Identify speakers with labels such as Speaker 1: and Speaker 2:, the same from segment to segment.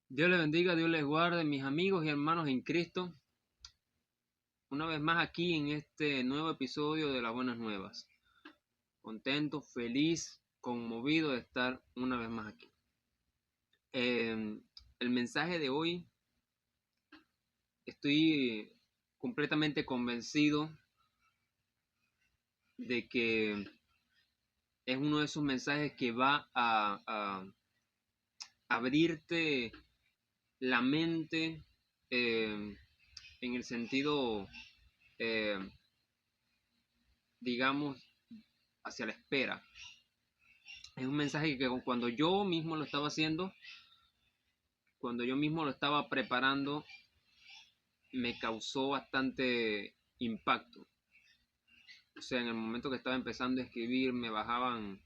Speaker 1: Dios les bendiga, Dios les guarde, mis amigos y hermanos en Cristo. Una vez más aquí en este nuevo episodio de Las Buenas Nuevas. Contento, feliz, conmovido de estar una vez más aquí. El mensaje de hoy, estoy completamente convencido de que es uno de esos mensajes que va a abrirte la mente en el sentido, digamos, hacia la espera. Es un mensaje que cuando yo mismo lo estaba haciendo, cuando yo mismo lo estaba preparando, me causó bastante impacto. O sea, en el momento que estaba empezando a escribir, me bajaban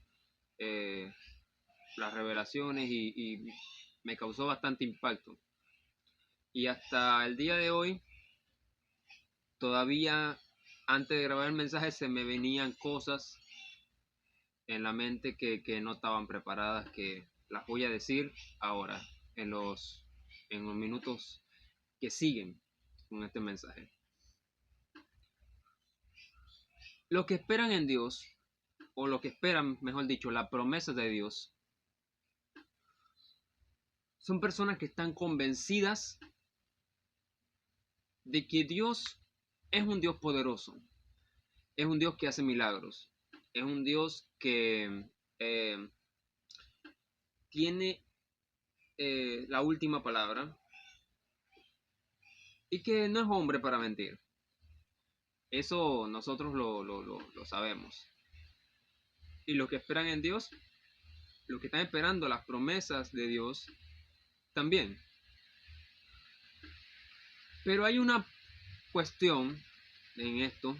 Speaker 1: las revelaciones y me causó bastante impacto. Y hasta el día de hoy, todavía antes de grabar el mensaje, se me venían cosas en la mente que no estaban preparadas, que las voy a decir ahora, en los minutos que siguen con este mensaje. Los que esperan en Dios, o los que esperan, mejor dicho, la promesa de Dios, son personas que están convencidas de que Dios es un Dios poderoso, es un Dios que hace milagros, es un Dios que tiene la última palabra y que no es hombre para mentir. Eso nosotros lo sabemos. Y los que esperan en Dios, los que están esperando las promesas de Dios, también. Pero hay una cuestión en esto,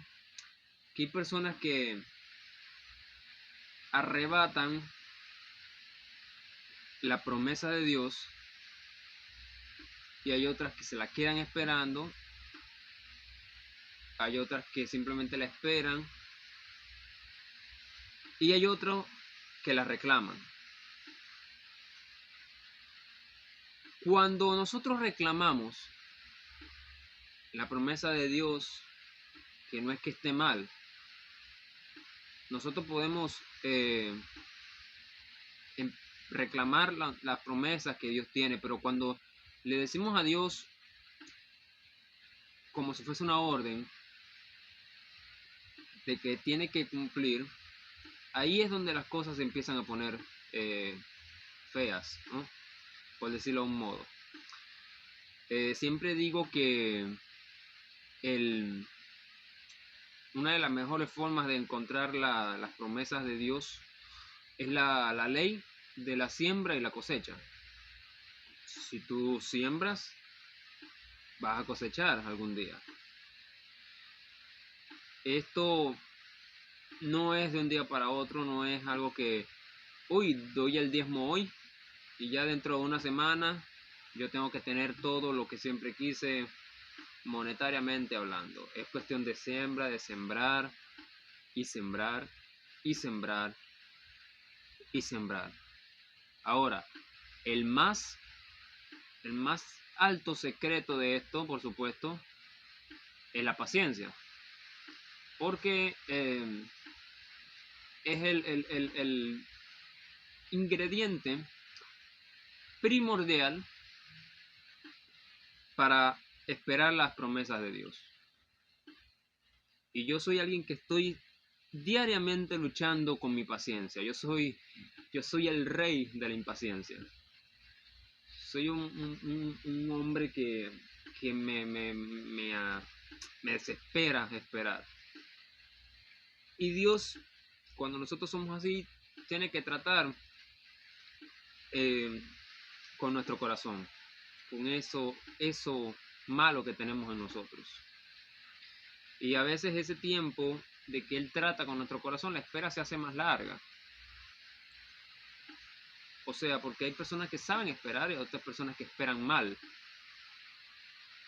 Speaker 1: que hay personas que arrebatan la promesa de Dios y hay otras que se la quedan esperando, hay otras que simplemente la esperan y hay otros que la reclaman. Cuando nosotros reclamamos la promesa de Dios, que no es que esté mal, nosotros podemos reclamar las promesas que Dios tiene, pero cuando le decimos a Dios como si fuese una orden de que tiene que cumplir, ahí es donde las cosas se empiezan a poner feas, ¿no? Por decirlo de un modo. Siempre digo que una de las mejores formas de encontrar las promesas de Dios es la ley de la siembra y la cosecha. Si tú siembras, vas a cosechar algún día. Esto no es de un día para otro, no es algo que hoy doy el diezmo hoy y ya dentro de una semana yo tengo que tener todo lo que siempre quise monetariamente hablando. Es cuestión de siembra, de sembrar y sembrar y sembrar y sembrar. Ahora, el más alto secreto de esto, por supuesto, es la paciencia. Porque es el ingrediente primordial para esperar las promesas de Dios. Y yo soy alguien que estoy diariamente luchando con mi paciencia. Yo soy el rey de la impaciencia. soy un hombre que me desespera esperar. Y Dios, cuando nosotros somos así, tiene que tratar eh, con nuestro corazón, con eso malo que tenemos en nosotros. Y a veces ese tiempo de que Él trata con nuestro corazón, la espera se hace más larga. O sea, porque hay personas que saben esperar y otras personas que esperan mal.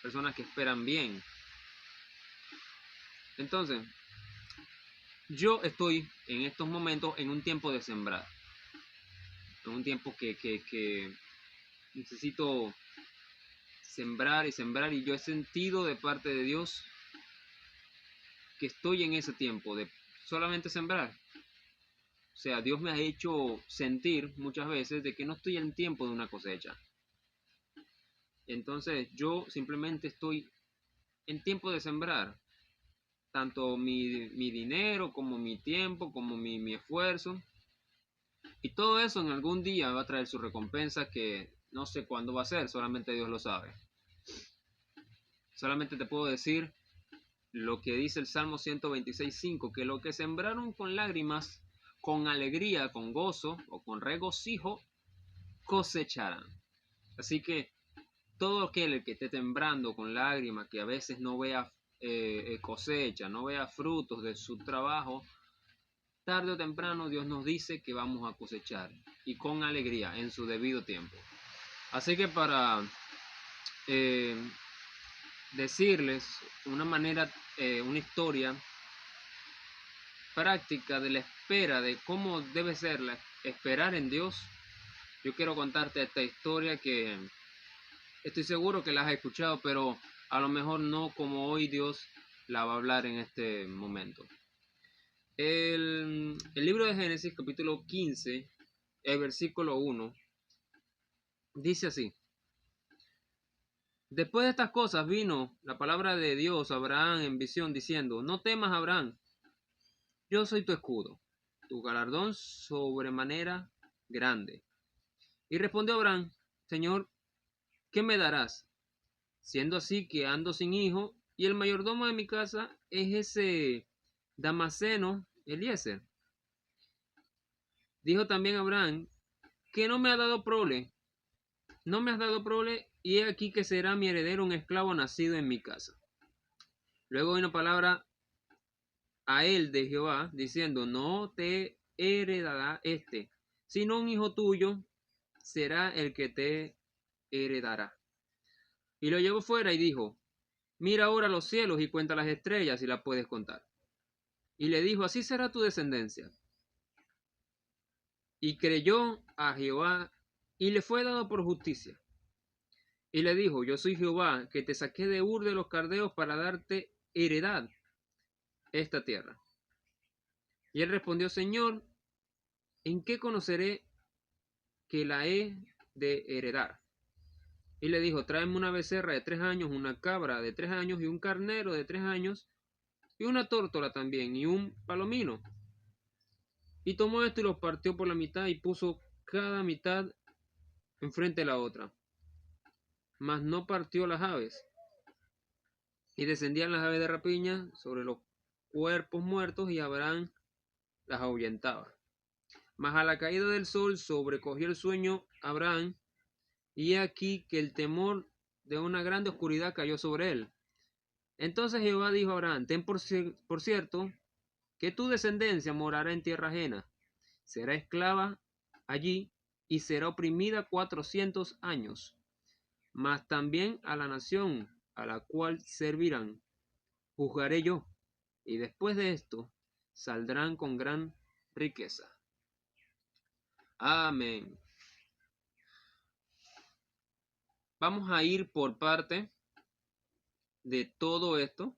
Speaker 1: Personas que esperan bien. Entonces, yo estoy en estos momentos en un tiempo de sembrar. En un tiempo que necesito sembrar y sembrar. Y yo he sentido de parte de Dios que estoy en ese tiempo de solamente sembrar. O sea, Dios me ha hecho sentir muchas veces de que no estoy en tiempo de una cosecha. Entonces yo simplemente estoy en tiempo de sembrar. Tanto mi dinero como mi tiempo, como mi esfuerzo. Y todo eso en algún día va a traer su recompensa que no sé cuándo va a ser, solamente Dios lo sabe. Solamente te puedo decir lo que dice el Salmo 126:5, que lo que sembraron con lágrimas, con alegría, con gozo o con regocijo, cosecharán. Así que todo aquel que esté sembrando con lágrimas, que a veces no vea cosecha, no vea frutos de su trabajo, tarde o temprano Dios nos dice que vamos a cosechar y con alegría en su debido tiempo. Así que para eh, decirles una manera, una historia práctica de la espera, de cómo debe ser esperar en Dios, yo quiero contarte esta historia que estoy seguro que la has escuchado, pero a lo mejor no como hoy Dios la va a hablar en este momento. El libro de Génesis, capítulo 15, el versículo 1, dice así: Después de estas cosas vino la palabra de Dios a Abraham en visión, diciendo: No temas, Abraham, yo soy tu escudo, tu galardón sobremanera grande. Y respondió Abraham: Señor, ¿qué me darás? Siendo así que ando sin hijo, y el mayordomo de mi casa es ese Damaseno Eliezer. Dijo también Abraham: que no me ha dado prole, no me has dado prole, y he aquí que será mi heredero un esclavo nacido en mi casa. Luego vino palabra a él de Jehová, diciendo: No te heredará este, sino un hijo tuyo será el que te heredará. Y lo llevó fuera y dijo: Mira ahora los cielos y cuenta las estrellas si las puedes contar. Y le dijo: Así será tu descendencia. Y creyó a Jehová y le fue dado por justicia. Y le dijo: Yo soy Jehová, que te saqué de Ur de los Caldeos para darte heredad esta tierra. Y él respondió: Señor, ¿en qué conoceré que la he de heredar? Y le dijo: Tráeme una becerra de 3 años, una cabra de 3 años, y un carnero de 3 años, y una tórtola también, y un palomino. Y tomó esto y lo partió por la mitad, y puso cada mitad enfrente de la otra. Mas no partió las aves. Y descendían las aves de rapiña sobre los cuerpos muertos, y Abraham las ahuyentaba. Mas a la caída del sol sobrecogió el sueño Abraham, y he aquí que el temor de una grande oscuridad cayó sobre él. Entonces Jehová dijo a Abraham: Ten por cierto que tu descendencia morará en tierra ajena, será esclava allí y será oprimida 400 años. Mas también a la nación a la cual servirán juzgaré yo, y después de esto saldrán con gran riqueza. Amén. Vamos a ir por parte de todo esto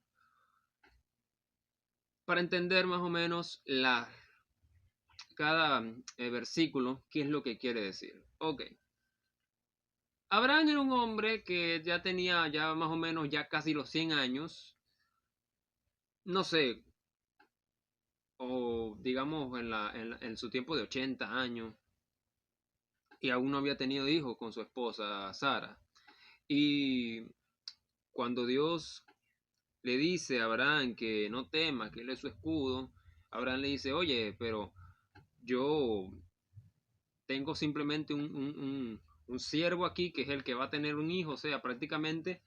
Speaker 1: para entender más o menos cada versículo, qué es lo que quiere decir. Ok. Abraham era un hombre que ya tenía ya más o menos ya casi los 100 años, no sé, o digamos en su tiempo de 80 años. y aún no había tenido hijos con su esposa Sara. Y cuando Dios le dice a Abraham que no tema, que él es su escudo, Abraham le dice, oye, pero yo tengo simplemente un siervo aquí que es el que va a tener un hijo, o sea, prácticamente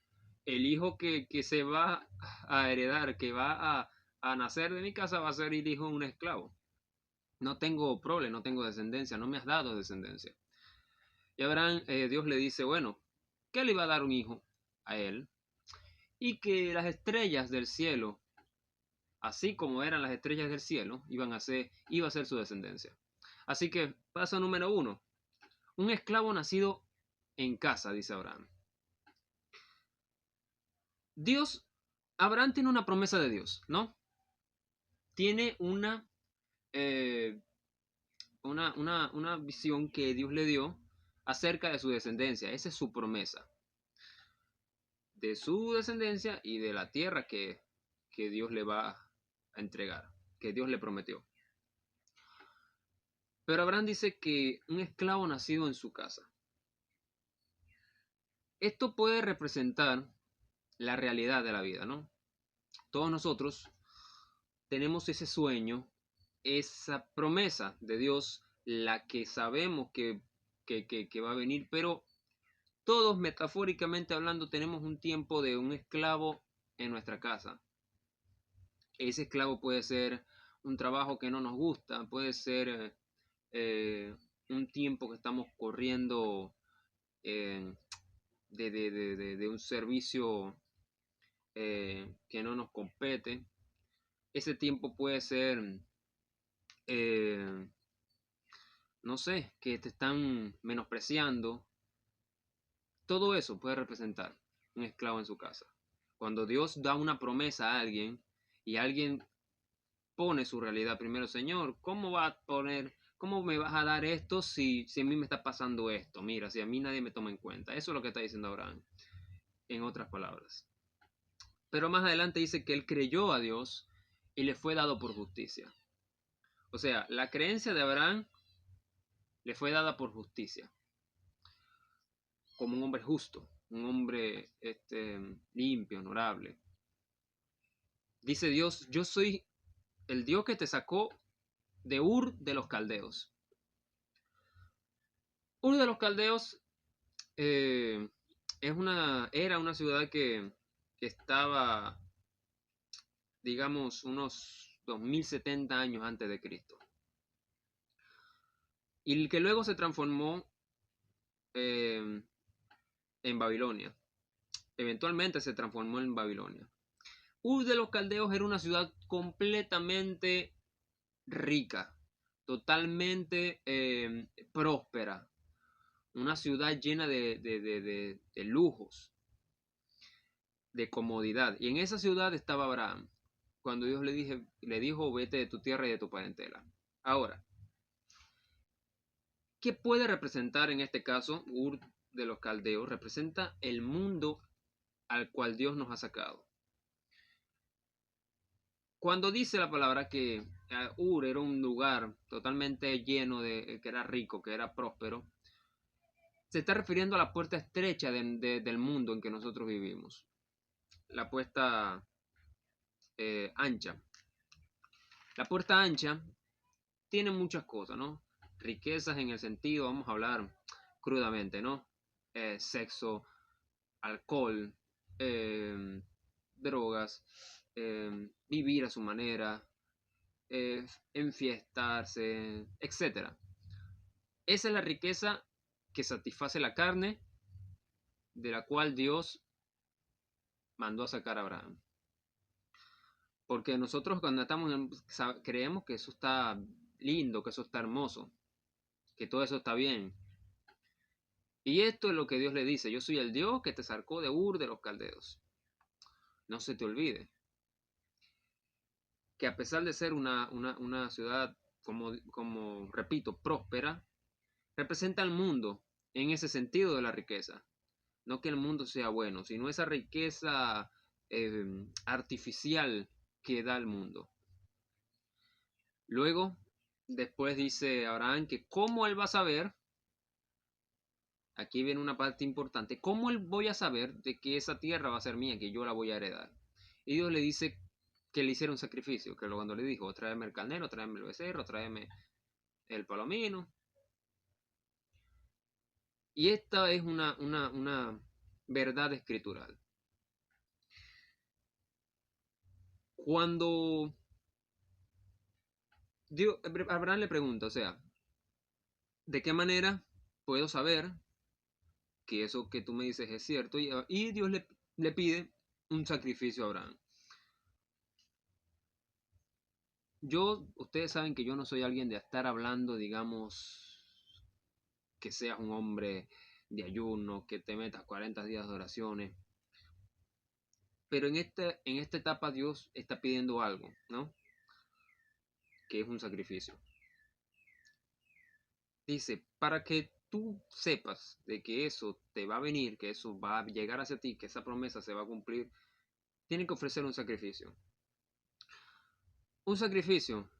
Speaker 1: el hijo que se va a heredar, que va a nacer de mi casa, va a ser el hijo de un esclavo. No tengo prole, no tengo descendencia, no me has dado descendencia. Y Abraham, Dios le dice, bueno, que le iba a dar un hijo a él y que las estrellas del cielo, así como eran las estrellas del cielo, iba a ser su descendencia. Así que paso número 1, un esclavo nacido en casa, dice Abraham. Dios, Abraham tiene una promesa de Dios, ¿no? Tiene eh, una visión que Dios le dio acerca de su descendencia. Esa es su promesa. De su descendencia y de la tierra que Dios le va a entregar, que Dios le prometió. Pero Abraham dice que un esclavo nacido en su casa. Esto puede representar la realidad de la vida, ¿no? Todos nosotros tenemos ese sueño, esa promesa de Dios, la que sabemos que va a venir, pero todos metafóricamente hablando tenemos un tiempo de un esclavo en nuestra casa. Ese esclavo puede ser un trabajo que no nos gusta, puede ser un tiempo que estamos corriendo eh, de un servicio que no nos compete. Ese tiempo puede ser, eh, no sé, que te están menospreciando. Todo eso puede representar un esclavo en su casa. Cuando Dios da una promesa a alguien y alguien pone su realidad primero, Señor, cómo me vas a dar esto si a mí me está pasando esto? Mira, si a mí nadie me toma en cuenta. Eso es lo que está diciendo Abraham, en otras palabras. Pero más adelante dice que él creyó a Dios y le fue dado por justicia. O sea, la creencia de Abraham le fue dada por justicia, como un hombre justo, un hombre limpio, honorable. Dice Dios, yo soy el Dios que te sacó de Ur de los Caldeos. Ur de los Caldeos eh, era una ciudad que estaba, digamos, unos 2070 años antes de Cristo. Y que luego se transformó eh, en Babilonia. Eventualmente se transformó en Babilonia. Ur de los Caldeos era una ciudad completamente rica, totalmente próspera, una ciudad llena de lujos, de comodidad. Y en esa ciudad estaba Abraham, cuando Dios le dijo, vete de tu tierra y de tu parentela. Ahora, ¿qué puede representar en este caso Ur de los Caldeos? Representa el mundo al cual Dios nos ha sacado. Cuando dice la palabra que Ur era un lugar totalmente lleno que era rico, que era próspero, se está refiriendo a la puerta estrecha del mundo en que nosotros vivimos. La puerta ancha. La puerta ancha tiene muchas cosas, ¿no? Riquezas en el sentido, vamos a hablar crudamente, ¿no? Sexo, alcohol, drogas, vivir a su manera, enfiestarse, etcétera. Esa es la riqueza que satisface la carne, de la cual Dios mandó a sacar a Abraham. Porque nosotros cuando creemos que eso está lindo, que eso está hermoso, que todo eso está bien. Y esto es lo que Dios le dice, yo soy el Dios que te sacó de Ur de los Caldeos. No se te olvide que a pesar de ser una ciudad, como repito, próspera, representa al mundo en ese sentido de la riqueza. No que el mundo sea bueno, sino esa riqueza artificial que da el mundo. Luego, después dice Abraham que cómo él va a saber aquí viene una parte importante. ¿Cómo él voy a saber de que esa tierra va a ser mía, que yo la voy a heredar? Y Dios le dice que le hiciera un sacrificio, que cuando le dijo, tráeme el carnero, tráeme el becerro, tráeme el palomino. Y esta es una verdad escritural. Cuando Dios, Abraham le pregunta, o sea, ¿de qué manera puedo saber que eso que tú me dices es cierto? Y Dios le pide un sacrificio a Abraham. Ustedes saben que yo no soy alguien de estar hablando, digamos, que seas un hombre de ayuno, que te metas 40 días de oraciones. Pero en esta etapa Dios está pidiendo algo, ¿no? Que es un sacrificio. Dice, para que tú sepas de que eso te va a venir, que eso va a llegar hacia ti, que esa promesa se va a cumplir, tienen que ofrecer un sacrificio. Un sacrificio,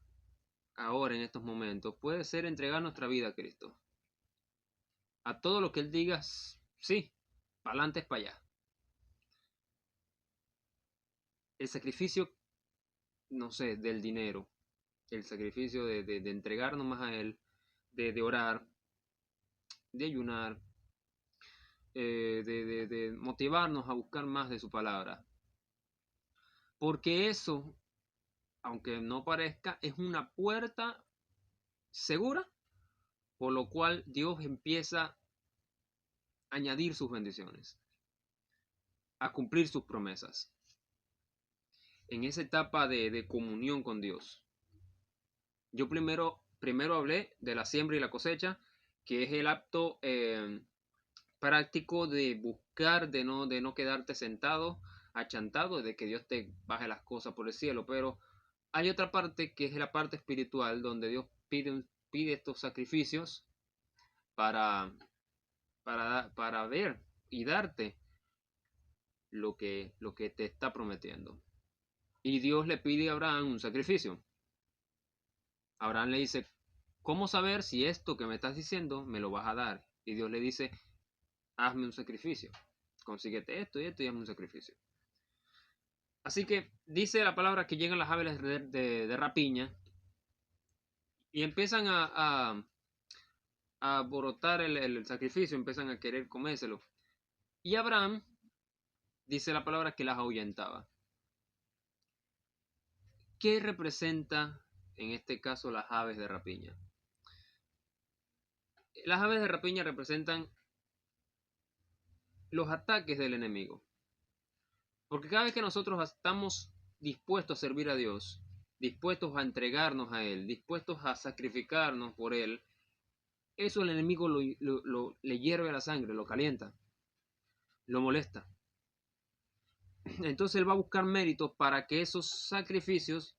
Speaker 1: ahora en estos momentos, puede ser entregar nuestra vida a Cristo. A todo lo que Él diga, sí, para adelante es para allá. El sacrificio, no sé, del dinero, el sacrificio de entregarnos más a Él, de orar, de ayunar, de motivarnos a buscar más de su palabra. Porque eso, aunque no parezca, es una puerta segura, por lo cual Dios empieza a añadir sus bendiciones, a cumplir sus promesas. En esa etapa de comunión con Dios. Yo primero hablé de la siembra y la cosecha, que es el acto práctico de buscar, de no quedarte sentado, achantado, de que Dios te baje las cosas por el cielo. Pero hay otra parte que es la parte espiritual, donde Dios pide estos sacrificios para, para ver y darte lo que te está prometiendo. Y Dios le pide a Abraham un sacrificio. Abraham le dice, ¿cómo saber si esto que me estás diciendo me lo vas a dar? Y Dios le dice, hazme un sacrificio. Consíguete esto y esto y hazme un sacrificio. Así que dice la palabra que llegan las aves de rapiña y empiezan a alborotar el sacrificio, empiezan a querer comérselo. Y Abraham dice la palabra que las ahuyentaba. ¿Qué representa en este caso las aves de rapiña? Las aves de rapiña representan los ataques del enemigo. Porque cada vez que nosotros estamos dispuestos a servir a Dios, dispuestos a entregarnos a Él, dispuestos a sacrificarnos por Él, eso el enemigo le hierve la sangre, lo calienta, lo molesta. Entonces Él va a buscar méritos para que esos sacrificios,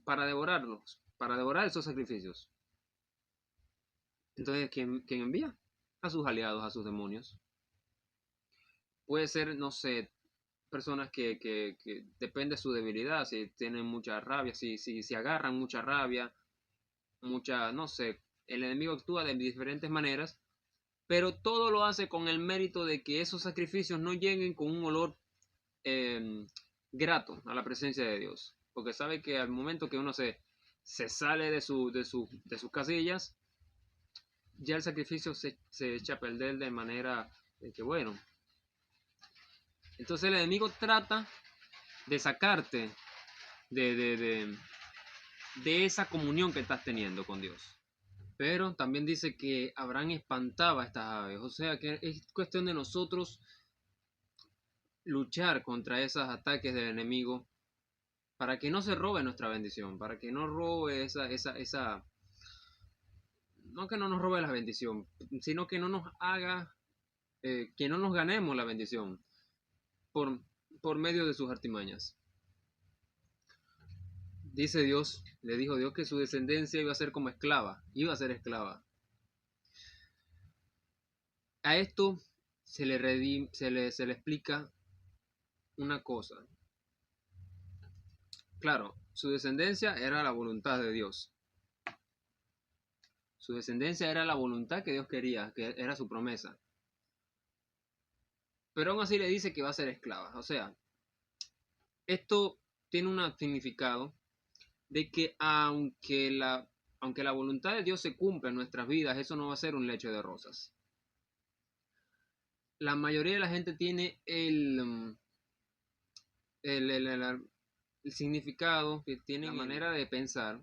Speaker 1: para devorarlos, para devorar esos sacrificios. Entonces, ¿quién envía? A sus aliados, a sus demonios. Puede ser, no sé, personas que depende de su debilidad, si tienen mucha rabia, si agarran mucha rabia, no sé, el enemigo actúa de diferentes maneras, pero todo lo hace con el mérito de que esos sacrificios no lleguen con un olor grato a la presencia de Dios, porque sabe que al momento que uno se sale de sus casillas, ya el sacrificio se echa a perder de manera de que, bueno, entonces el enemigo trata de sacarte de, de, de, de esa comunión que estás teniendo con Dios. Pero también dice que Abraham espantaba a estas aves. O sea que es cuestión de nosotros luchar contra esos ataques del enemigo para que no se robe nuestra bendición, para que no robe no que no nos robe la bendición, sino que no nos haga, que no nos ganemos la bendición por, por medio de sus artimañas. Dice Dios, le dijo Dios que su descendencia iba a ser como esclava, iba a ser esclava. A esto se le explica una cosa. Claro, su descendencia era la voluntad de Dios. Su descendencia era la voluntad que Dios quería, que era su promesa. Pero aún así le dice que va a ser esclava. O sea, esto tiene un significado de que aunque la voluntad de Dios se cumpla en nuestras vidas, eso no va a ser un lecho de rosas. La mayoría de la gente tiene el significado, que tiene la manera de pensar,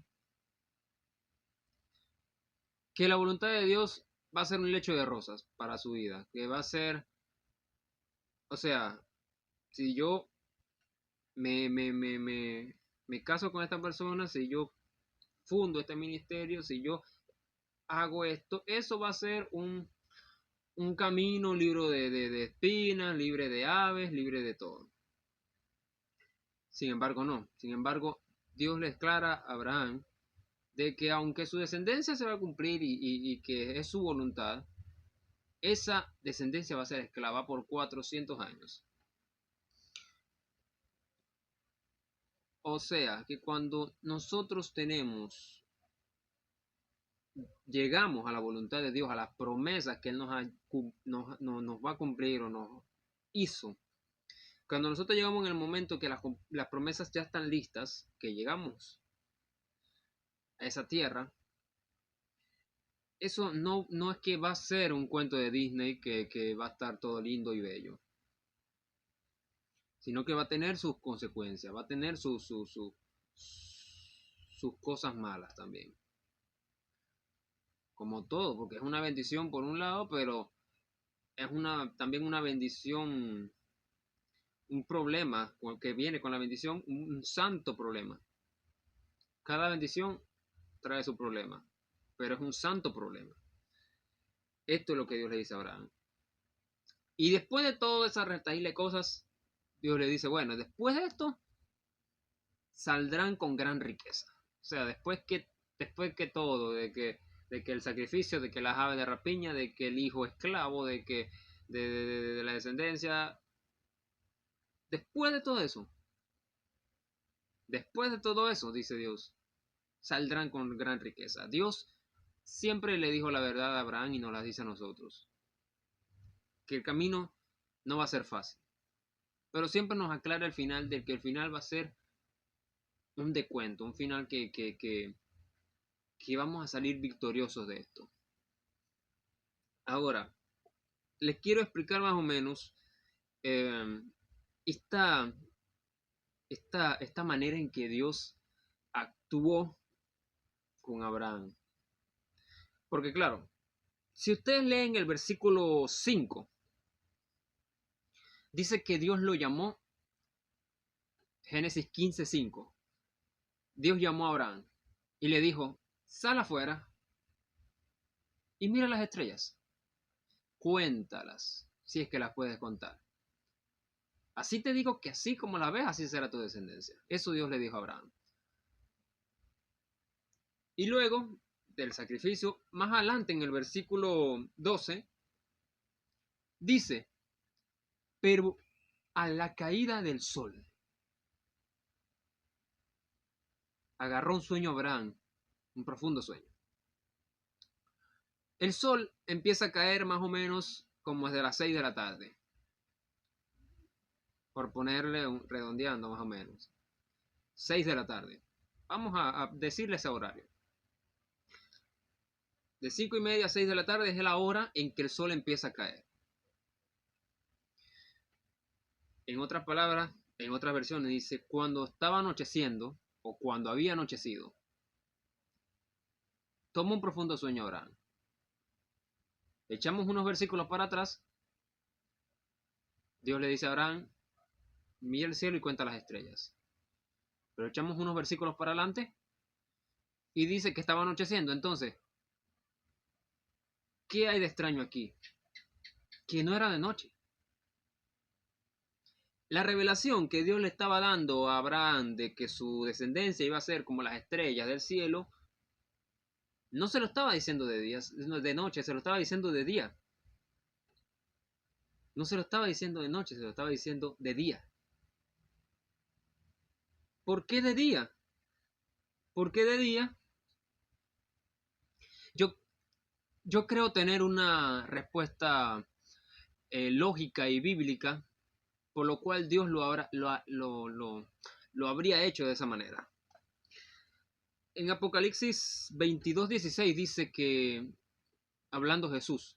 Speaker 1: que la voluntad de Dios va a ser un lecho de rosas para su vida, que va a ser, o sea, si yo me, me, me, me, me caso con esta persona, si yo fundo este ministerio, si yo hago esto, eso va a ser un camino libre de espinas, libre de aves, libre de todo. Sin embargo, no. Sin embargo, Dios le declara a Abraham de que aunque su descendencia se va a cumplir y que es su voluntad, esa descendencia va a ser esclava por 400 años. O sea, que cuando nosotros llegamos a la voluntad de Dios, a las promesas que Él nos va a cumplir o nos hizo, cuando nosotros llegamos en el momento que las promesas ya están listas, que llegamos a esa tierra, eso no es que va a ser un cuento de Disney que va a estar todo lindo y bello, sino que va a tener sus consecuencias, va a tener sus cosas malas también. Como todo, porque es una bendición por un lado, pero es también una bendición, un problema que viene con la bendición, un santo problema. Cada bendición trae su problema, pero es un santo problema. Esto es lo que Dios le dice a Abraham. Y después de toda esa retaíla de cosas, Dios le dice, bueno, después de esto, saldrán con gran riqueza. O sea, después que todo, de que el sacrificio, de que las aves de rapiña, de que el hijo esclavo, de la descendencia, después de todo eso, dice Dios, saldrán con gran riqueza. Dios siempre le dijo la verdad a Abraham y nos la dice a nosotros, que el camino no va a ser fácil, pero siempre nos aclara el final, del que el final va a ser un descuento, un final que vamos a salir victoriosos de esto. Ahora, les quiero explicar más o menos eh, esta, esta manera en que Dios actuó con Abraham. Porque claro, si ustedes leen el versículo 5, dice que Dios lo llamó, Génesis 15:5. Dios llamó a Abraham y le dijo, sal afuera y mira las estrellas, cuéntalas, si es que las puedes contar. Así te digo que así como la ves, así será tu descendencia. Eso Dios le dijo a Abraham. Y luego del sacrificio, más adelante en el versículo 12, dice, pero a la caída del sol, agarró un sueño Abraham, un profundo sueño. El sol empieza a caer más o menos como desde las 6 de la tarde, por ponerle redondeando más o menos. 6 de la tarde. Vamos a decirle ese horario. De 5:30 a 6 de la tarde es la hora en que el sol empieza a caer. En otras palabras, en otras versiones dice, cuando estaba anocheciendo o cuando había anochecido, toma un profundo sueño Abraham. Echamos unos versículos para atrás. Dios le dice a Abraham, mira el cielo y cuenta las estrellas. Pero echamos unos versículos para adelante y dice que estaba anocheciendo. Entonces, ¿qué hay de extraño aquí? Que no era de noche. La revelación que Dios le estaba dando a Abraham de que su descendencia iba a ser como las estrellas del cielo, no se lo estaba diciendo de noche, se lo estaba diciendo de día. No se lo estaba diciendo de noche, se lo estaba diciendo de día. ¿Por qué de día? ¿Por qué de día? Yo Yo creo tener una respuesta lógica y bíblica, por lo cual Dios lo habría hecho de esa manera. En Apocalipsis 22:16 dice que, hablando Jesús,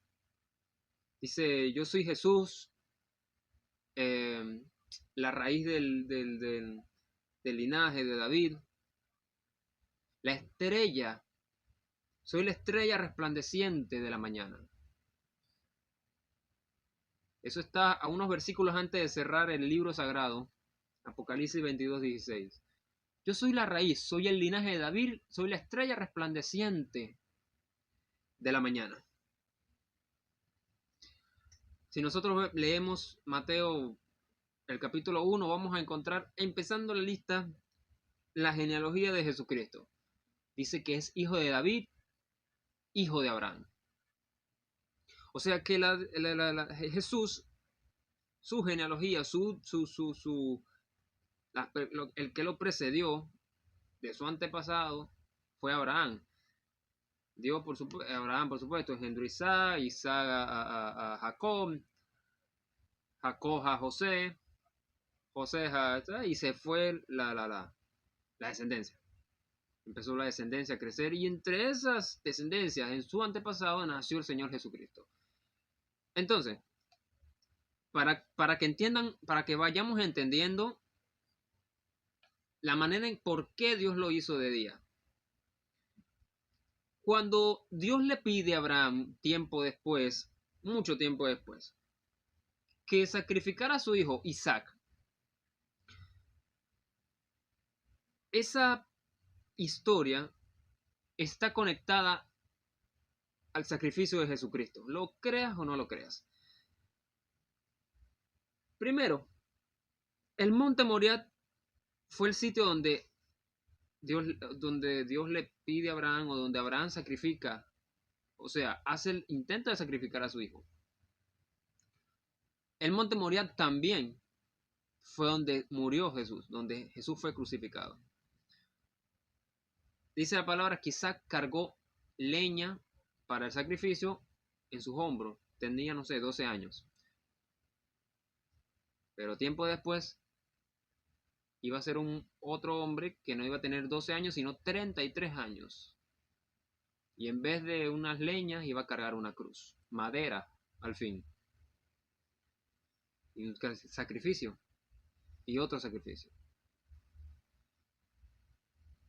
Speaker 1: dice, yo soy Jesús, eh, la raíz del linaje de David, la estrella, soy la estrella resplandeciente de la mañana. Eso está a unos versículos antes de cerrar el libro sagrado, Apocalipsis 22:16. Yo soy la raíz, soy el linaje de David, soy la estrella resplandeciente de la mañana. Si nosotros leemos Mateo, el capítulo 1, vamos a encontrar, empezando la lista, la genealogía de Jesucristo. Dice que es hijo de David, hijo de Abraham. O sea que Jesús, su genealogía, el que lo precedió de su antepasado fue Abraham. Dios, Abraham, por supuesto, engendró Isaac, Isaac a Jacob, Jacob a José, José y se fue la descendencia. Empezó la descendencia a crecer y entre esas descendencias, en su antepasado, nació el Señor Jesucristo. Entonces, para que entiendan, para que vayamos entendiendo la manera en por qué Dios lo hizo de día. Cuando Dios le pide a Abraham tiempo después, mucho tiempo después, que sacrificara a su hijo Isaac, esa historia está conectada al sacrificio de Jesucristo, lo creas o no lo creas. Primero, el monte Moriah fue el sitio donde Dios le pide a Abraham o donde Abraham sacrifica, o sea, intenta de sacrificar a su hijo. El monte Moriah también fue donde murió Jesús, donde Jesús fue crucificado. Dice la palabra que Isaac cargó leña para el sacrificio en sus hombros. Tenía, no sé, 12 años. Pero tiempo después iba a ser otro hombre que no iba a tener 12 años, sino 33 años. Y en vez de unas leñas iba a cargar una cruz. Madera, al fin. Y un sacrificio. Y otro sacrificio.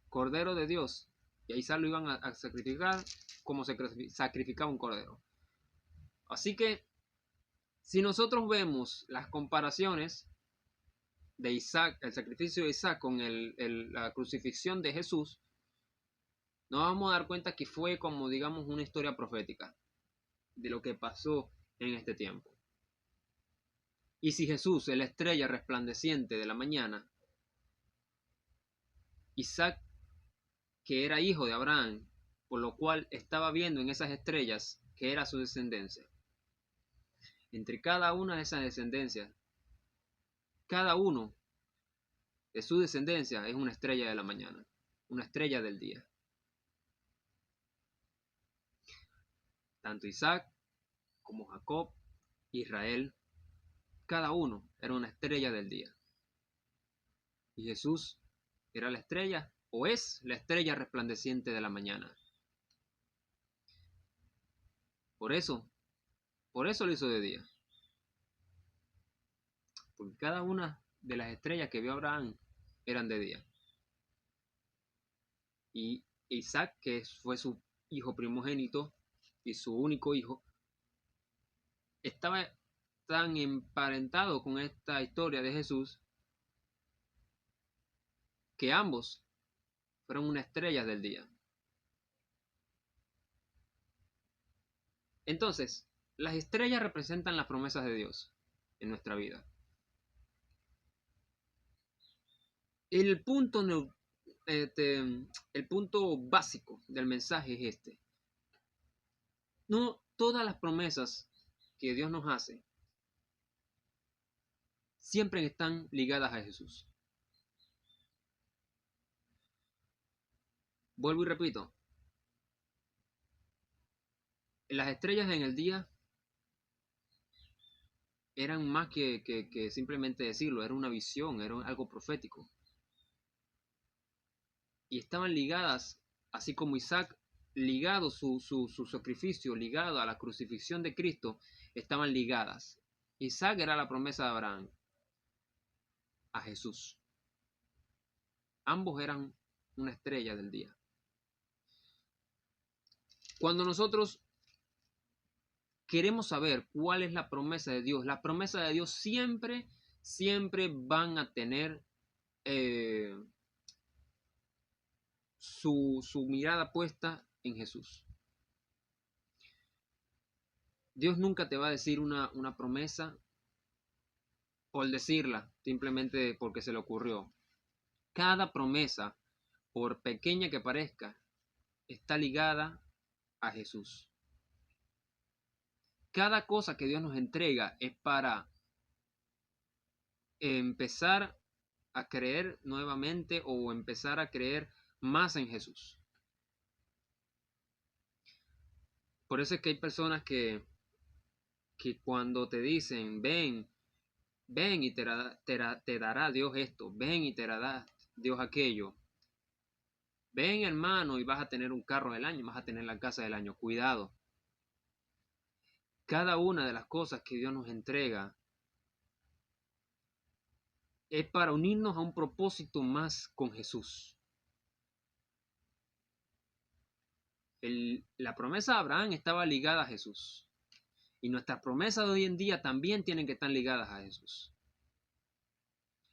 Speaker 1: Cordero de Dios. Y ahí lo iban a sacrificar como se sacrificaba un cordero. Así que, si nosotros vemos las comparaciones de Isaac, el sacrificio de Isaac con la crucifixión de Jesús, nos vamos a dar cuenta que fue como, digamos, una historia profética de lo que pasó en este tiempo. Y si Jesús es la estrella resplandeciente de la mañana, Isaac, que era hijo de Abraham, por lo cual estaba viendo en esas estrellas que era su descendencia. Entre cada una de esas descendencias, cada uno de su descendencia es una estrella de la mañana, una estrella del día. Tanto Isaac como Jacob, Israel, cada uno era una estrella del día. Y Jesús era la estrella, o es la estrella resplandeciente de la mañana. Por eso lo hizo de día. Porque cada una de las estrellas que vio Abraham eran de día. Y Isaac, que fue su hijo primogénito y su único hijo, estaba tan emparentado con esta historia de Jesús que ambos fueron una estrella del día. Entonces, las estrellas representan las promesas de Dios en nuestra vida. El punto, el punto básico del mensaje es este. No todas las promesas que Dios nos hace siempre están ligadas a Jesús. Vuelvo y repito. Las estrellas en el día eran más que simplemente decirlo, era una visión, era algo profético. Y estaban ligadas, así como Isaac, ligado su sacrificio, ligado a la crucifixión de Cristo, estaban ligadas. Isaac era la promesa de Abraham a Jesús. Ambos eran una estrella del día. Cuando nosotros queremos saber cuál es la promesa de Dios, las promesas de Dios siempre van a tener su mirada puesta en Jesús. Dios nunca te va a decir una promesa por decirla, simplemente porque se le ocurrió. Cada promesa, por pequeña que parezca, está ligada a Jesús. Cada cosa que Dios nos entrega es para empezar a creer nuevamente o empezar a creer más en Jesús. Por eso es que hay personas que cuando te dicen, ven y te dará Dios esto, ven y te dará Dios aquello, ven hermano y vas a tener un carro del año, vas a tener la casa del año, cuidado. Cada una de las cosas que Dios nos entrega es para unirnos a un propósito más con Jesús. La promesa de Abraham estaba ligada a Jesús. Y nuestras promesas de hoy en día también tienen que estar ligadas a Jesús.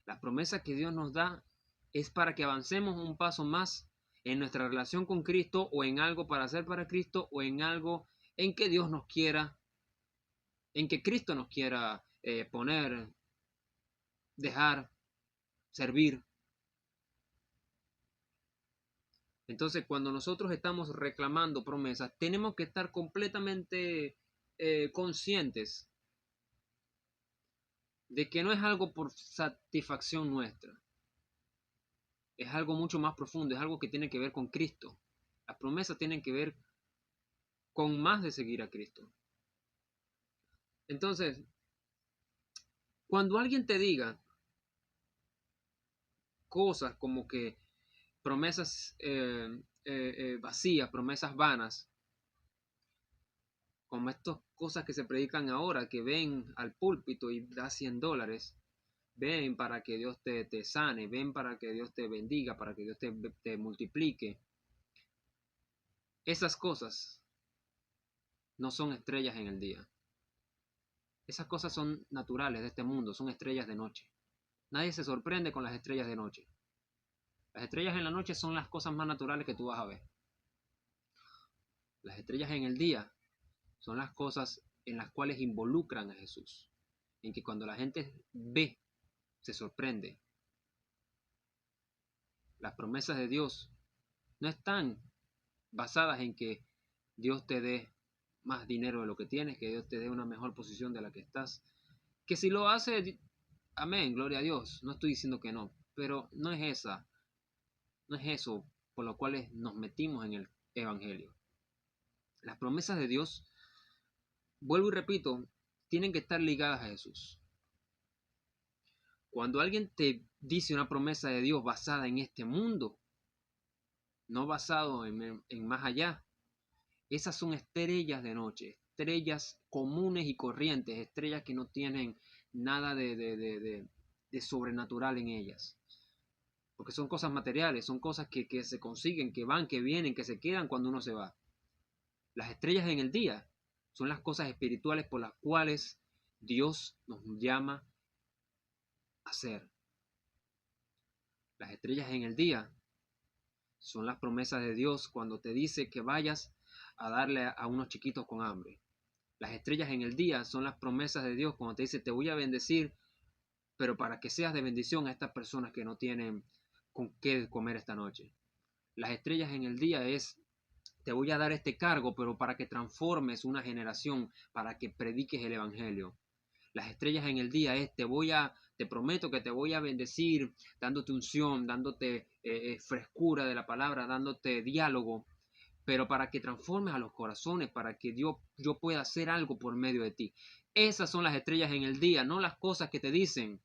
Speaker 1: La promesa que Dios nos da es para que avancemos un paso más en nuestra relación con Cristo o en algo para hacer para Cristo o en algo en que Dios nos quiera, en que Cristo nos quiera poner, dejar, servir. Entonces, cuando nosotros estamos reclamando promesas, tenemos que estar completamente conscientes de que no es algo por satisfacción nuestra. Es algo mucho más profundo, es algo que tiene que ver con Cristo. Las promesas tienen que ver con más de seguir a Cristo. Entonces, cuando alguien te diga cosas como que promesas vacías, promesas vanas, como estas cosas que se predican ahora, que ven al púlpito y da $100, ven para que Dios te sane, ven para que Dios te bendiga, para que Dios te multiplique. Esas cosas no son estrellas en el día. Esas cosas son naturales de este mundo, son estrellas de noche. Nadie se sorprende con las estrellas de noche. Las estrellas en la noche son las cosas más naturales que tú vas a ver. Las estrellas en el día son las cosas en las cuales involucran a Jesús. En que cuando la gente ve, se sorprende. Las promesas de Dios no están basadas en que Dios te dé más dinero de lo que tienes, que Dios te dé una mejor posición de la que estás. Que si lo hace, amén, gloria a Dios. No estoy diciendo que no, pero no es eso por lo cual nos metimos en el Evangelio. Las promesas de Dios, vuelvo y repito, tienen que estar ligadas a Jesús. Cuando alguien te dice una promesa de Dios basada en este mundo, no basado en más allá, esas son estrellas de noche, estrellas comunes y corrientes, estrellas que no tienen nada de sobrenatural en ellas. Porque son cosas materiales, son cosas que se consiguen, que van, que vienen, que se quedan cuando uno se va. Las estrellas en el día son las cosas espirituales por las cuales Dios nos llama a ser. Las estrellas en el día son las promesas de Dios cuando te dice que vayas a darle a unos chiquitos con hambre. Las estrellas en el día son las promesas de Dios cuando te dice te voy a bendecir, pero para que seas de bendición a estas personas que no tienen con qué comer esta noche. Las estrellas en el día es te voy a dar este cargo, pero para que transformes una generación, para que prediques el evangelio. Las estrellas en el día es te prometo que te voy a bendecir, dándote unción, dándote frescura de la palabra, dándote diálogo, pero para que transformes a los corazones, para que yo pueda hacer algo por medio de ti. Esas son las estrellas en el día, no las cosas que te dicen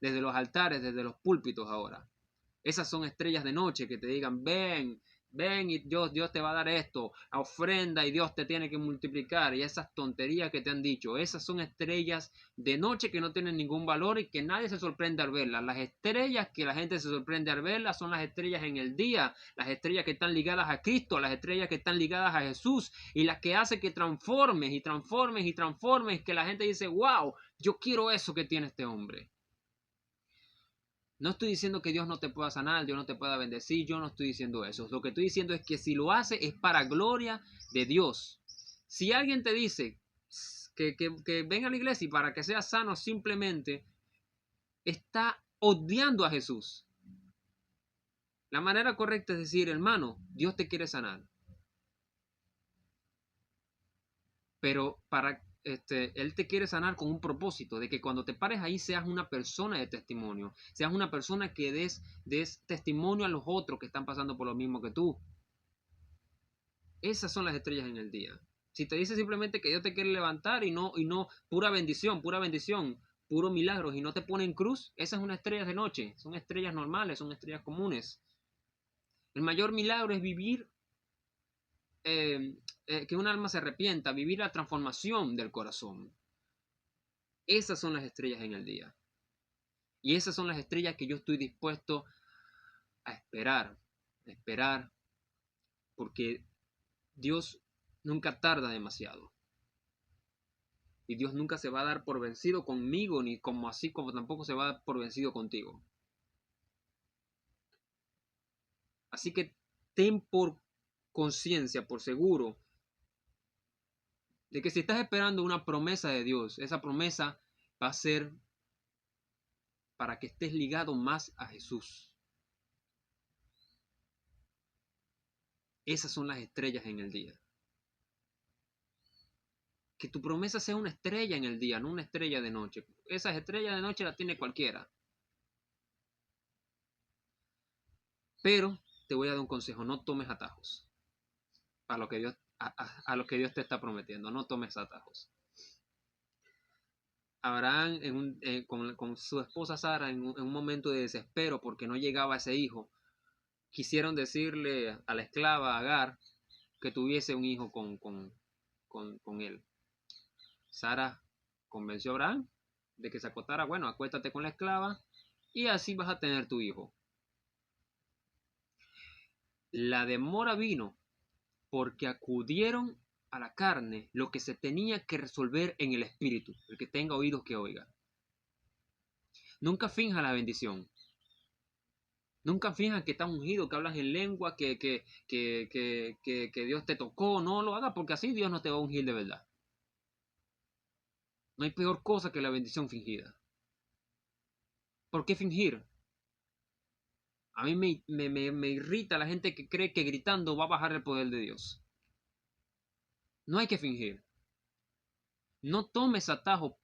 Speaker 1: desde los altares, desde los púlpitos ahora. Esas son estrellas de noche que te digan, ven, ven y Dios te va a dar esto, a ofrenda y Dios te tiene que multiplicar. Y esas tonterías que te han dicho, esas son estrellas de noche que no tienen ningún valor y que nadie se sorprende al verlas. Las estrellas que la gente se sorprende al verlas son las estrellas en el día, las estrellas que están ligadas a Cristo, las estrellas que están ligadas a Jesús y las que hace que transformes y transformes y transformes, que la gente dice, wow, yo quiero eso que tiene este hombre. No estoy diciendo que Dios no te pueda sanar, Dios no te pueda bendecir, yo no estoy diciendo eso. Lo que estoy diciendo es que si lo hace es para gloria de Dios. Si alguien te dice que venga a la iglesia y para que sea sano simplemente está odiando a Jesús. La manera correcta es decir, hermano, Dios te quiere sanar. Pero Él te quiere sanar con un propósito, de que cuando te pares ahí seas una persona de testimonio, seas una persona que des testimonio a los otros que están pasando por lo mismo que tú. Esas son las estrellas en el día. Si te dice simplemente que Dios te quiere levantar y no pura bendición, puro milagros y no te pone en cruz, esas son estrellas de noche, son estrellas normales, son estrellas comunes. El mayor milagro es vivir que un alma se arrepienta, vivir la transformación del corazón. Esas son las estrellas en el día. Y esas son las estrellas que yo estoy dispuesto a esperar, porque Dios nunca tarda demasiado. Y Dios nunca se va a dar por vencido conmigo, ni como así como tampoco se va a dar por vencido contigo. Así que ten por conciencia, por seguro, de que si estás esperando una promesa de Dios, esa promesa va a ser para que estés ligado más a Jesús. Esas son las estrellas en el día. Que tu promesa sea una estrella en el día, no una estrella de noche. Esas estrellas de noche las tiene cualquiera. Pero te voy a dar un consejo, no tomes atajos a lo que Dios te está prometiendo, no tomes atajos. Abraham con su esposa Sara en un momento de desespero porque no llegaba ese hijo, quisieron decirle a la esclava Agar que tuviese un hijo con él. Sara convenció a Abraham de que se acostara, bueno, acuéstate con la esclava y así vas a tener tu hijo. La demora vino porque acudieron a la carne lo que se tenía que resolver en el espíritu. El que tenga oídos que oiga. Nunca finja la bendición. Nunca finjas que estás ungido, que hablas en lengua, que Dios te tocó. No lo hagas porque así Dios no te va a ungir de verdad. No hay peor cosa que la bendición fingida. ¿Por qué fingir? A mí me irrita la gente que cree que gritando va a bajar el poder de Dios. No hay que fingir. No tomes atajo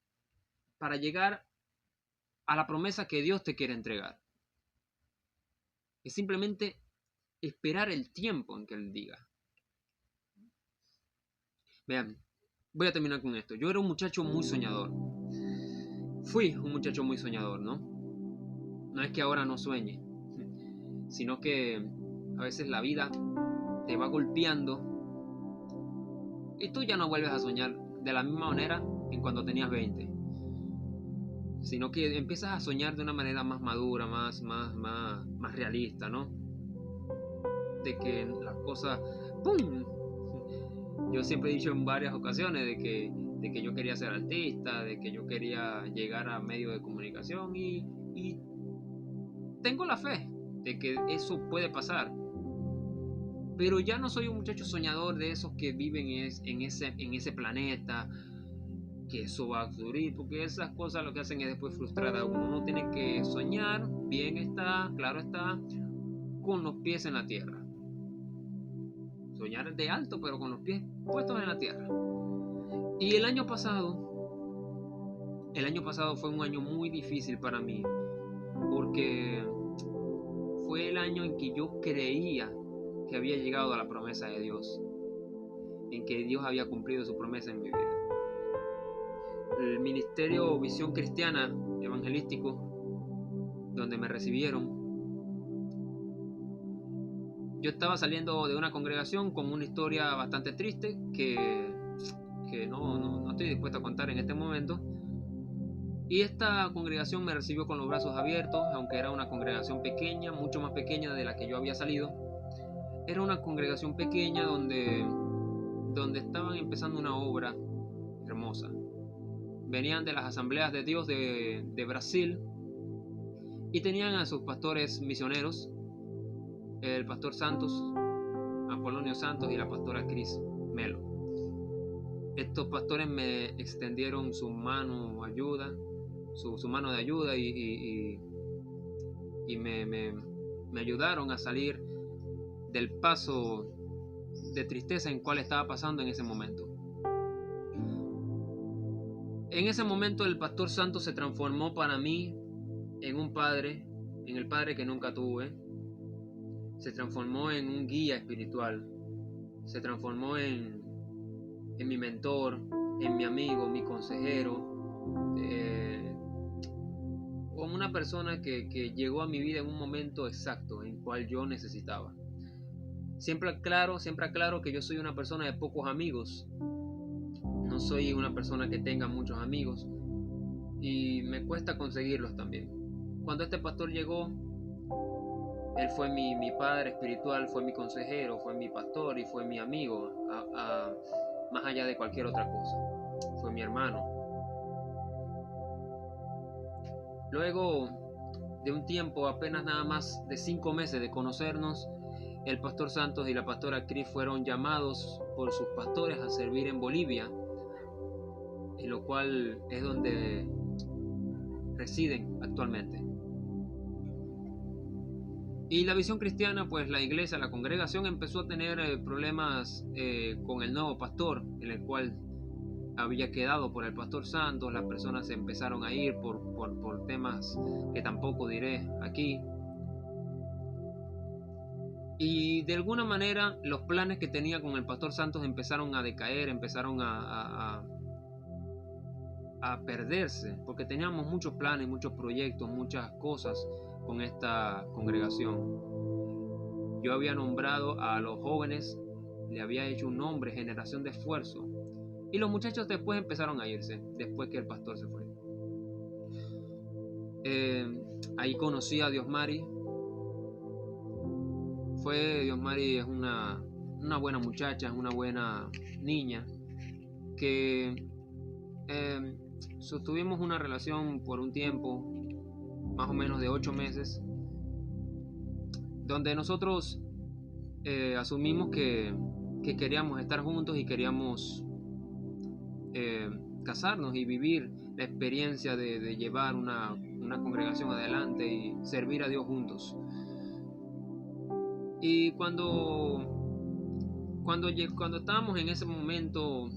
Speaker 1: para llegar a la promesa que Dios te quiere entregar. Es simplemente esperar el tiempo en que Él diga. Vean, voy a terminar con esto. Yo era un muchacho muy soñador. Fui un muchacho muy soñador, ¿no? No es que ahora no sueñe, sino que a veces la vida te va golpeando y tú ya no vuelves a soñar de la misma manera en cuando tenías 20, sino que empiezas a soñar de una manera más madura, más realista, ¿no? De que las cosas, ¡pum! Yo siempre he dicho en varias ocasiones de que yo quería ser artista, de que yo quería llegar a medios de comunicación y tengo la fe de que eso puede pasar. Pero ya no soy un muchacho soñador de esos que viven en ese planeta, que eso va a ocurrir, porque esas cosas lo que hacen es después frustrar a uno. Uno tiene que soñar, bien está, claro está, con los pies en la tierra. Soñar de alto, pero con los pies puestos en la tierra. Y el año pasado fue un año muy difícil para mí, porque fue el año en que yo creía que había llegado a la promesa de Dios, en que Dios había cumplido su promesa en mi vida. El ministerio Visión Cristiana Evangelístico, donde me recibieron, yo estaba saliendo de una congregación con una historia bastante triste que no estoy dispuesto a contar en este momento. Y esta congregación me recibió con los brazos abiertos, aunque era una congregación pequeña, mucho más pequeña de la que yo había salido. Era una congregación pequeña donde estaban empezando una obra hermosa. Venían de las asambleas de Dios de Brasil y tenían a sus pastores misioneros, el pastor Santos, Apolonio Santos, y la pastora Cris Melo. Estos pastores me extendieron su mano de ayuda y me ayudaron a salir del paso de tristeza en cual estaba pasando en ese momento. En ese momento el pastor Santos se transformó para mí en un padre, en el padre que nunca tuve. Se transformó en un guía espiritual. Se transformó en mi mentor, en mi amigo, mi consejero, como una persona que llegó a mi vida en un momento exacto en cual yo necesitaba. Siempre aclaro que yo soy una persona de pocos amigos. No soy una persona que tenga muchos amigos y me cuesta conseguirlos también. Cuando este pastor llegó, él fue mi padre espiritual, fue mi consejero, fue mi pastor y fue mi amigo, más allá de cualquier otra cosa. Fue mi hermano. Luego de un tiempo, apenas nada más de 5 meses de conocernos, el pastor Santos y la pastora Cris fueron llamados por sus pastores a servir en Bolivia, en lo cual es donde residen actualmente. Y la Visión Cristiana, pues la iglesia, la congregación empezó a tener problemas con el nuevo pastor, en el cual había quedado por el pastor Santos. Las personas se empezaron a ir por temas que tampoco diré aquí. Y de alguna manera los planes que tenía con el pastor Santos empezaron a decaer, empezaron a perderse, porque teníamos muchos planes, muchos proyectos, muchas cosas con esta congregación. Yo había nombrado a los jóvenes, le había hecho un nombre, Generación de Esfuerzo, y los muchachos después empezaron a irse, después que el pastor se fue. Ahí conocí a Diosmari. Diosmari es una buena muchacha, es una buena niña, que sostuvimos una relación por un tiempo, más o menos de 8 meses, donde nosotros asumimos que queríamos estar juntos y queríamos casarnos y vivir la experiencia de llevar una congregación adelante y servir a Dios juntos. Y cuando estábamos en ese momento,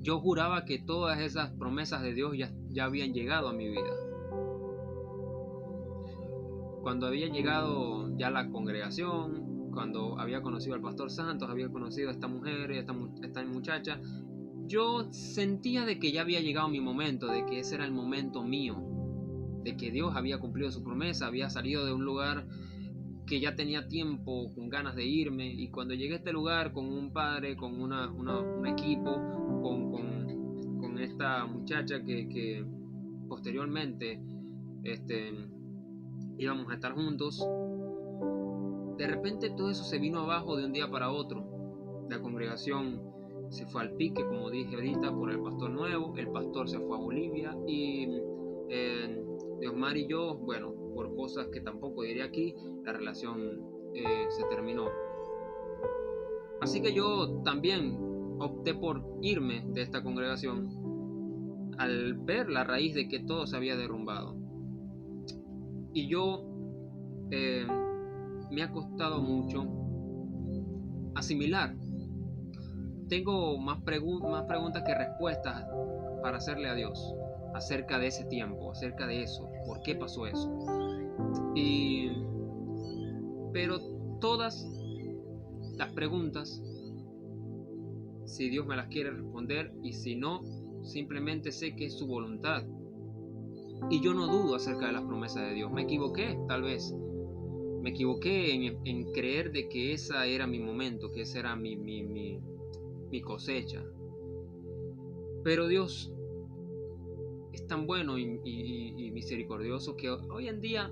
Speaker 1: yo juraba que todas esas promesas de Dios ya habían llegado a mi vida. Cuando había llegado ya la congregación, cuando había conocido al pastor Santos, había conocido a esta mujer, esta muchacha, yo sentía de que ya había llegado mi momento, de que ese era el momento mío, de que Dios había cumplido su promesa, había salido de un lugar que ya tenía tiempo con ganas de irme, y cuando llegué a este lugar con un padre, con un equipo, con esta muchacha que posteriormente íbamos a estar juntos, de repente todo eso se vino abajo de un día para otro. La congregación se fue al pique, como dije ahorita, por el pastor nuevo. El pastor se fue a Bolivia y Diosmar y yo, bueno, por cosas que tampoco diré aquí, la relación se terminó. Así que yo también opté por irme de esta congregación al ver la raíz de que todo se había derrumbado. Y yo me ha costado mucho asimilar. Tengo más preguntas que respuestas para hacerle a Dios acerca de ese tiempo, acerca de eso, por qué pasó eso. Pero todas las preguntas si Dios me las quiere responder, y si no, simplemente sé que es su voluntad. Y yo no dudo acerca de las promesas de Dios. Me equivoqué, tal vez. Me equivoqué en creer de que esa era mi momento, que esa era mi cosecha. Pero Dios es tan bueno y misericordioso que hoy en día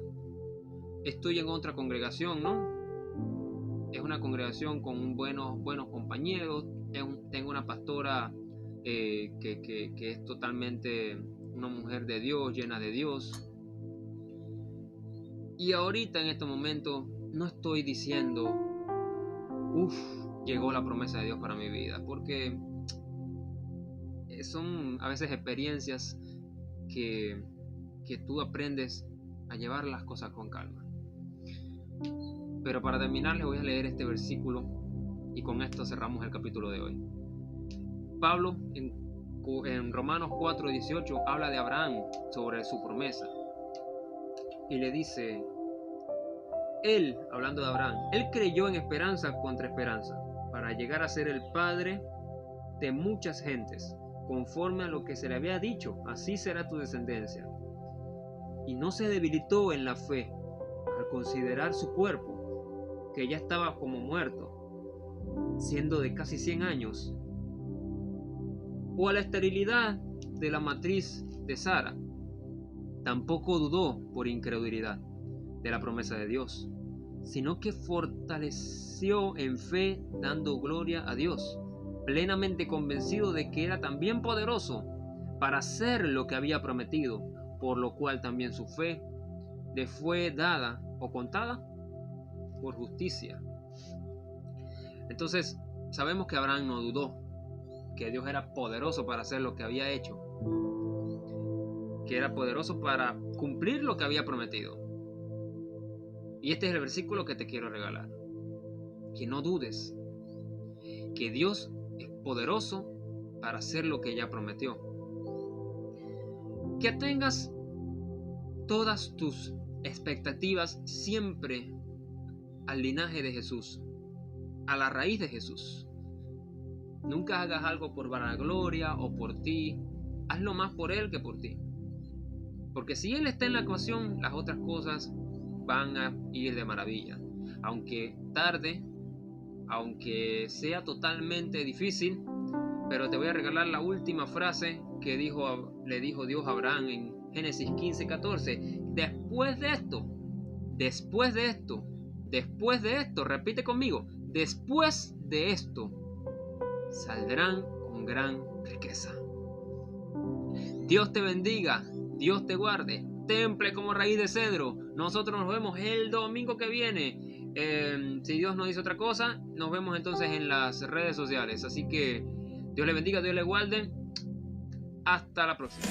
Speaker 1: estoy en otra congregación, ¿no? Es una congregación con buenos compañeros. Tengo una pastora que es totalmente una mujer de Dios, llena de Dios. Y ahorita en este momento no estoy diciendo, llegó la promesa de Dios para mi vida, porque son a veces experiencias que tú aprendes a llevar las cosas con calma. Pero para terminar les voy a leer este versículo y con esto cerramos el capítulo de hoy. Pablo en Romanos 4:18 habla de Abraham sobre su promesa y le dice, él, hablando de Abraham, él creyó en esperanza contra esperanza para llegar a ser el padre de muchas gentes, conforme a lo que se le había dicho, así será tu descendencia. Y no se debilitó en la fe al considerar su cuerpo, que ya estaba como muerto, siendo de casi 100 años, o a la esterilidad de la matriz de Sara. Tampoco dudó por incredulidad de la promesa de Dios, sino que fortaleció en fe, dando gloria a Dios, plenamente convencido de que era también poderoso para hacer lo que había prometido, por lo cual también su fe le fue dada o contada por justicia. Entonces sabemos que Abraham no dudó, que Dios era poderoso para hacer lo que había hecho, que era poderoso para cumplir lo que había prometido. Y este es el versículo que te quiero regalar. Que no dudes, que Dios es poderoso para hacer lo que ya prometió. Que tengas todas tus expectativas siempre al linaje de Jesús, a la raíz de Jesús. Nunca hagas algo por vanagloria o por ti. Hazlo más por Él que por ti. Porque si Él está en la ecuación, las otras cosas van a ir de maravilla. Aunque tarde, aunque sea totalmente difícil, pero te voy a regalar la última frase que le dijo Dios a Abraham en Génesis 15:14. Después de esto, repite conmigo, después de esto, saldrán con gran riqueza. Dios te bendiga, Dios te guarde, temple como raíz de cedro. Nosotros nos vemos el domingo que viene. Si Dios no dice otra cosa, nos vemos entonces en las redes sociales. Así que Dios le bendiga, Dios le guarde. Hasta la próxima.